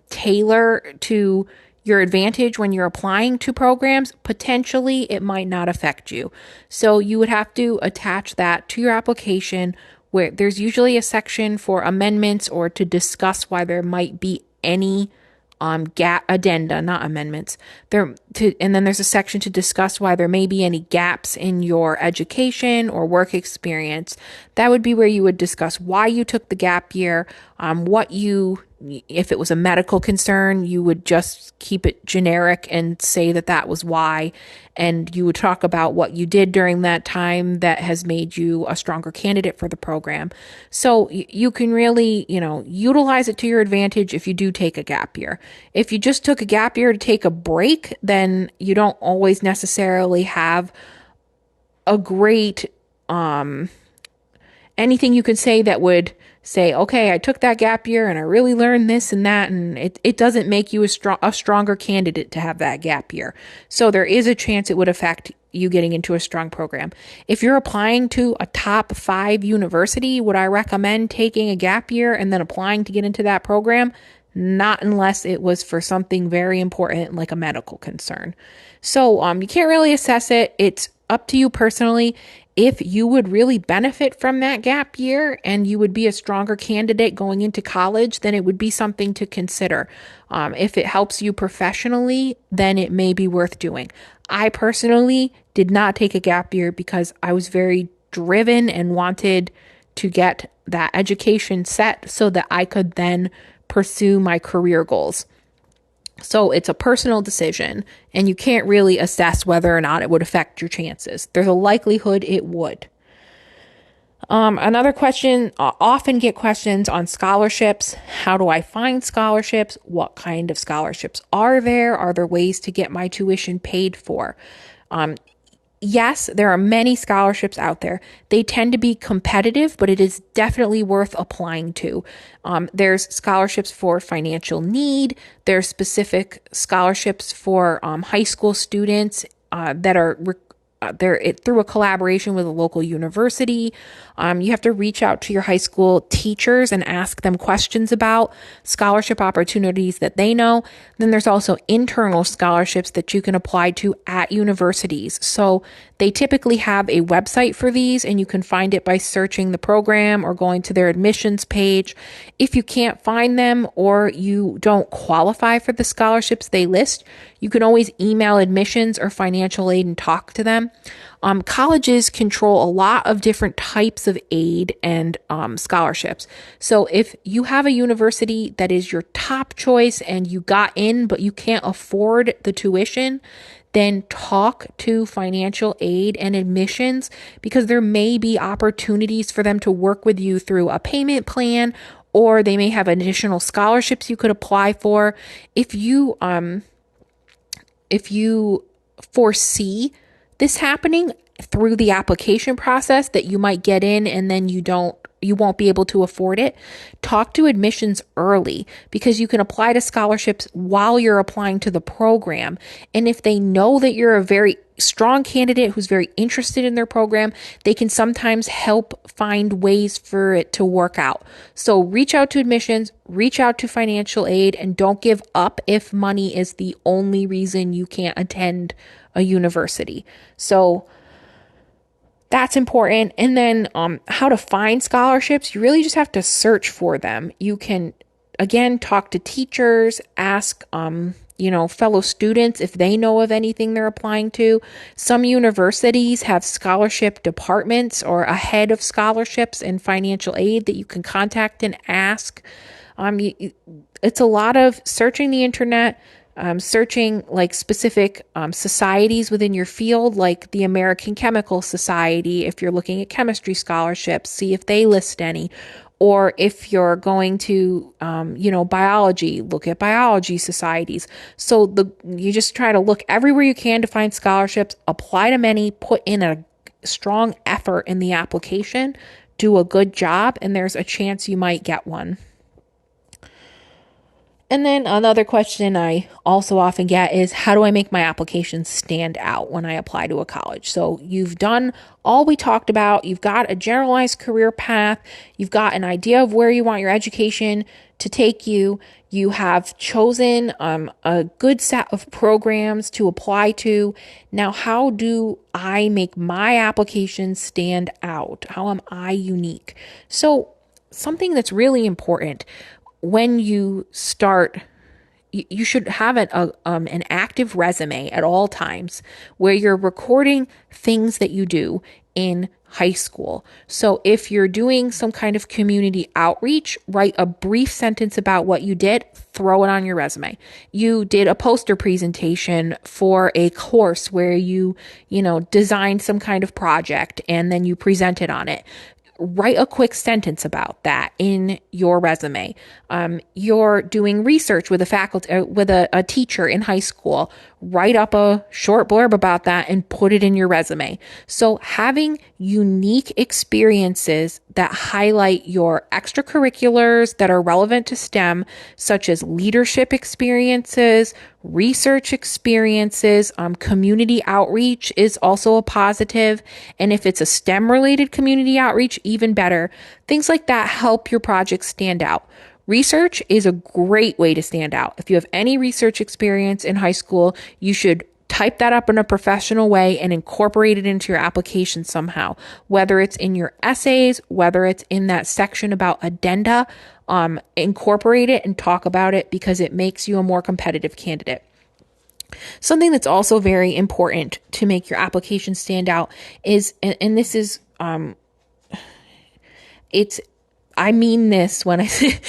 tailor to your advantage when you're applying to programs, potentially it might not affect you. So you would have to attach that to your application, where there's usually a section for amendments or to discuss why there might be any gap addenda, not amendments. And then there's a section to discuss why there may be any gaps in your education or work experience. That would be where you would discuss why you took the gap year, if it was a medical concern, you would just keep it generic and say that was why. And you would talk about what you did during that time that has made you a stronger candidate for the program. So you can really, utilize it to your advantage if you do take a gap year. If you just took a gap year to take a break, then you don't always necessarily have a great, anything you could say that would say, okay, I took that gap year and I really learned this and that, and it doesn't make you a stronger candidate to have that gap year. So there is a chance it would affect you getting into a strong program. If you're applying to a top 5 university, would I recommend taking a gap year and then applying to get into that program? Not unless it was for something very important like a medical concern. So you can't really assess it. It's up to you personally. If you would really benefit from that gap year and you would be a stronger candidate going into college, then it would be something to consider. If it helps you professionally, then it may be worth doing. I personally did not take a gap year because I was very driven and wanted to get that education set so that I could then pursue my career goals. So it's a personal decision, and you can't really assess whether or not it would affect your chances. There's a likelihood it would. Another question, often get questions on scholarships. How do I find scholarships? What kind of scholarships are there? Are there ways to get my tuition paid for? Yes, there are many scholarships out there. They tend to be competitive, but it is definitely worth applying to. There's scholarships for financial need. There's specific scholarships for high school students that are through a collaboration with a local university. You have to reach out to your high school teachers and ask them questions about scholarship opportunities that they know. Then there's also internal scholarships that you can apply to at universities. So they typically have a website for these, and you can find it by searching the program or going to their admissions page. If you can't find them or you don't qualify for the scholarships they list, you can always email admissions or financial aid and talk to them. Colleges control a lot of different types of aid and scholarships. So if you have a university that is your top choice and you got in, but you can't afford the tuition, then talk to financial aid and admissions, because there may be opportunities for them to work with you through a payment plan, or they may have additional scholarships you could apply for. If you foresee this happening through the application process, that you might get in and then you won't be able to afford it, talk to admissions early, because you can apply to scholarships while you're applying to the program. And if they know that you're a very strong candidate who's very interested in their program, they can sometimes help find ways for it to work out. So reach out to admissions, reach out to financial aid, and don't give up if money is the only reason you can't attend a university. So that's important. And then how to find scholarships, you really just have to search for them. You can, again, talk to teachers, ask, fellow students if they know of anything they're applying to. Some universities have scholarship departments or a head of scholarships and financial aid that you can contact and ask. It's a lot of searching the internet, searching like specific societies within your field, like the American Chemical Society. If you're looking at chemistry scholarships, see if they list any. Or if you're going to, biology, look at biology societies. So you just try to look everywhere you can to find scholarships, apply to many, put in a strong effort in the application, do a good job, and there's a chance you might get one. And then another question I also often get is, how do I make my application stand out when I apply to a college? So you've done all we talked about. You've got a generalized career path. You've got an idea of where you want your education to take you. You have chosen a good set of programs to apply to. Now, how do I make my application stand out? How am I unique? So something that's really important when you start, you should have an active resume at all times where you're recording things that you do in high school. So if you're doing some kind of community outreach, write a brief sentence about what you did, throw it on your resume. You did a poster presentation for a course where you designed some kind of project and then you presented on it. Write a quick sentence about that in your resume. You're doing research with a teacher in high school. Write up a short blurb about that and put it in your resume. So having unique experiences that highlight your extracurriculars that are relevant to STEM, such as leadership experiences, research experiences, community outreach is also a positive. And if it's a STEM related community outreach, even better. Things like that help your project stand out. Research is a great way to stand out. If you have any research experience in high school, you should type that up in a professional way and incorporate it into your application somehow, whether it's in your essays, whether it's in that section about addenda. Incorporate it and talk about it, because it makes you a more competitive candidate. Something that's also very important to make your application stand out is, and this is, I mean this when I say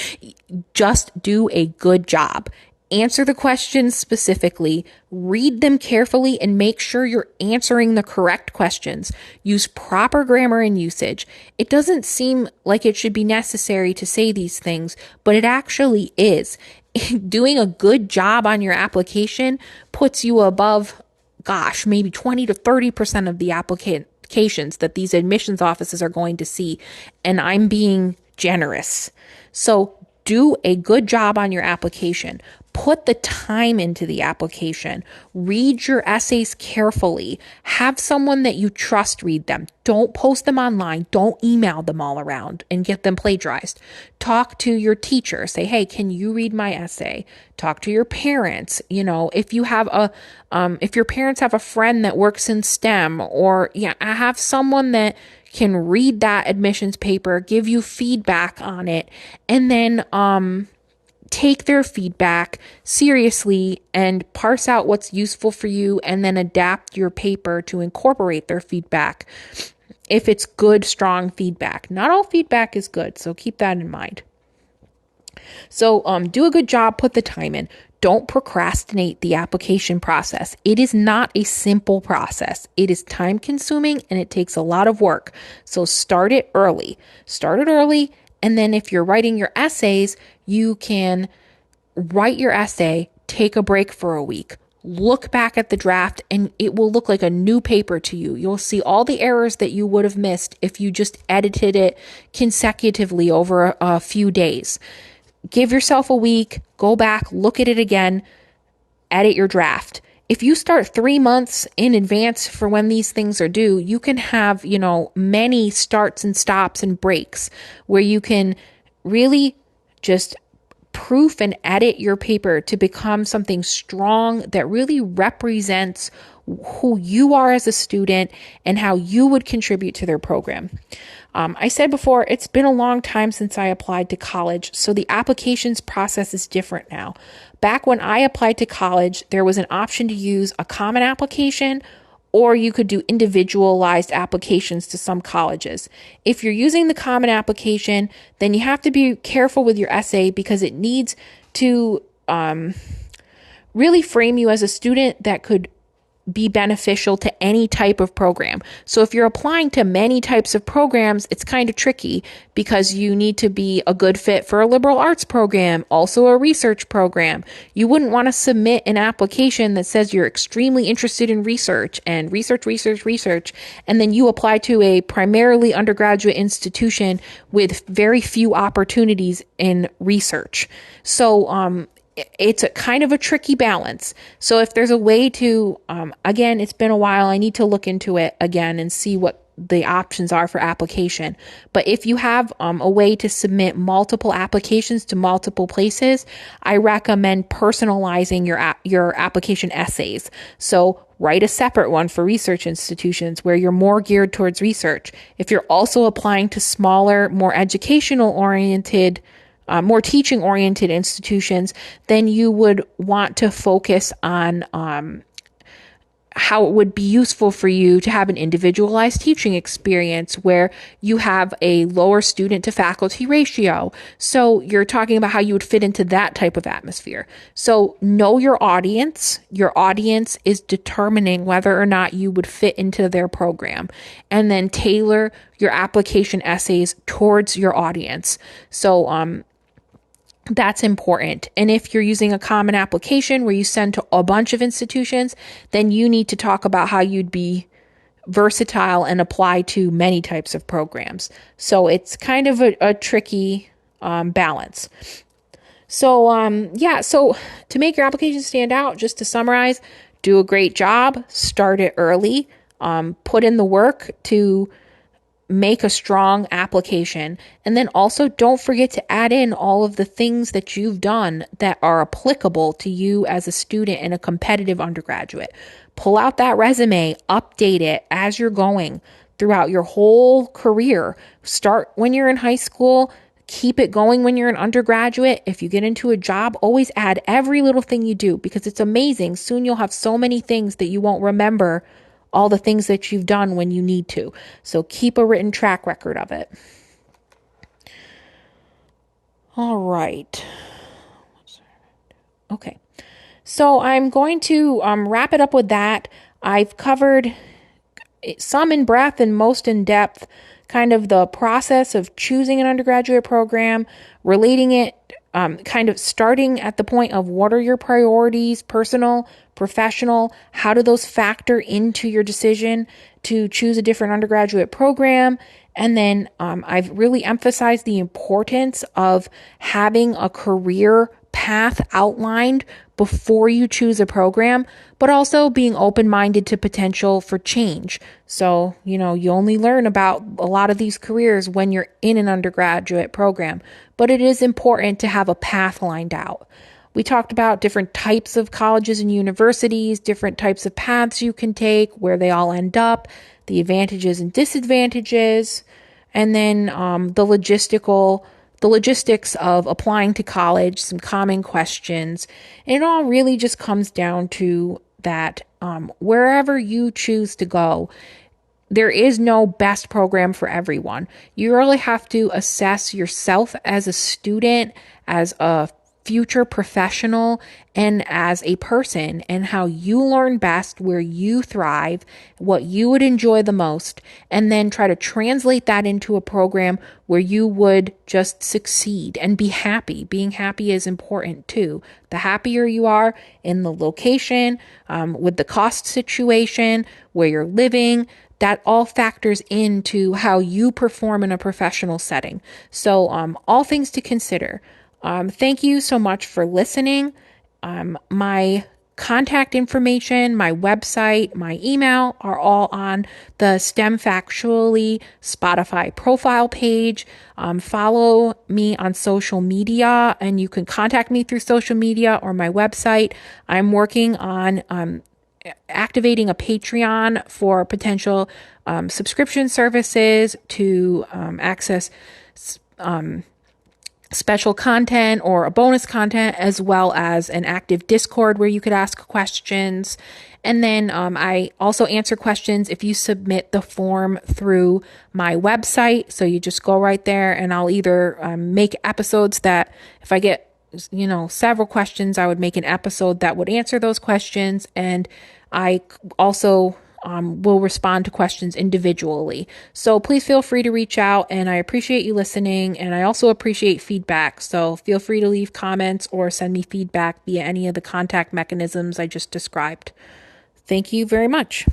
just do a good job. Answer the questions specifically, read them carefully, and make sure you're answering the correct questions. Use proper grammar and usage. It doesn't seem like it should be necessary to say these things, but it actually is. Doing a good job on your application puts you above, maybe 20 to 30% of the applications that these admissions offices are going to see. And I'm being generous. So do a good job on your application. Put the time into the application. Read your essays carefully. Have someone that you trust read them. Don't post them online. Don't email them all around and get them plagiarized. Talk to your teacher. Say, hey, can you read my essay? Talk to your parents. If you have if your parents have a friend that works in STEM, or have someone that can read that admissions paper, give you feedback on it, and then take their feedback seriously and parse out what's useful for you, and then adapt your paper to incorporate their feedback if it's good, strong feedback. Not all feedback is good, so keep that in mind. So do a good job, put the time in. Don't procrastinate the application process. It is not a simple process. It is time consuming and it takes a lot of work. So start it early. Start it early. And then if you're writing your essays, you can write your essay, take a break for a week, look back at the draft, and it will look like a new paper to you. You'll see all the errors that you would have missed if you just edited it consecutively over a few days. Give yourself a week, go back, look at it again, edit your draft. If you start 3 months in advance for when these things are due, you can have, many starts and stops and breaks where you can really just proof and edit your paper to become something strong that really represents who you are as a student and how you would contribute to their program. I said before, it's been a long time since I applied to college, so the applications process is different now. Back when I applied to college, there was an option to use a common application, or you could do individualized applications to some colleges. If you're using the common application, then you have to be careful with your essay because it needs to really frame you as a student that could be beneficial to any type of program. So if you're applying to many types of programs, it's kind of tricky because you need to be a good fit for a liberal arts program, also a research program. You wouldn't want to submit an application that says you're extremely interested in research, and and then you apply to a primarily undergraduate institution with very few opportunities in research. So, it's a kind of a tricky balance. So if there's a way to, again, it's been a while, I need to look into it again and see what the options are for application. But if you have a way to submit multiple applications to multiple places, I recommend personalizing your application essays. So write a separate one for research institutions where you're more geared towards research. If you're also applying to smaller, more educational oriented more teaching-oriented institutions, then you would want to focus on how it would be useful for you to have an individualized teaching experience where you have a lower student to faculty ratio. So you're talking about how you would fit into that type of atmosphere. So know your audience. Your audience is determining whether or not you would fit into their program, and then tailor your application essays towards your audience. So, that's important. And if you're using a common application where you send to a bunch of institutions, then you need to talk about how you'd be versatile and apply to many types of programs. So it's kind of a tricky balance. So, so to make your application stand out, just to summarize, do a great job, start it early, put in the work to make a strong application. And then also don't forget to add in all of the things that you've done that are applicable to you as a student and a competitive undergraduate. Pull out that resume, update it as you're going throughout your whole career. Start when you're in high school, keep it going when you're an undergraduate. If you get into a job, always add every little thing you do because it's amazing. Soon you'll have so many things that you won't remember all the things that you've done when you need to. So keep a written track record of it. All right. Okay. So I'm going to wrap it up with that. I've covered some in breadth and most in depth, kind of the process of choosing an undergraduate program, relating it, kind of starting at the point of what are your priorities, personal, professional, how do those factor into your decision to choose a different undergraduate program? And then I've really emphasized the importance of having a career path outlined before you choose a program, but also being open-minded to potential for change. So, you only learn about a lot of these careers when you're in an undergraduate program, but it is important to have a path lined out. We talked about different types of colleges and universities, different types of paths you can take, where they all end up, the advantages and disadvantages, and then the logistical the logistics of applying to college, some common questions. And it all really just comes down to that wherever you choose to go, there is no best program for everyone. You really have to assess yourself as a student, as a future professional, and as a person, and how you learn best, where you thrive, what you would enjoy the most, and then try to translate that into a program where you would just succeed and be happy. Being happy is important too. The happier you are in the location, with the cost situation, where you're living, that all factors into how you perform in a professional setting. So, all things to consider. Thank you so much for listening. My contact information, my website, my email are all on the STEM Factually Spotify profile page. Follow me on social media, and you can contact me through social media or my website. I'm working on activating a Patreon for potential subscription services to access special content or a bonus content, as well as an active Discord where you could ask questions. And then I also answer questions if you submit the form through my website. So you just go right there, and I'll either make episodes that, if I get several questions, I would make an episode that would answer those questions. And I also will respond to questions individually. So please feel free to reach out, and I appreciate you listening. And I also appreciate feedback. So feel free to leave comments or send me feedback via any of the contact mechanisms I just described. Thank you very much.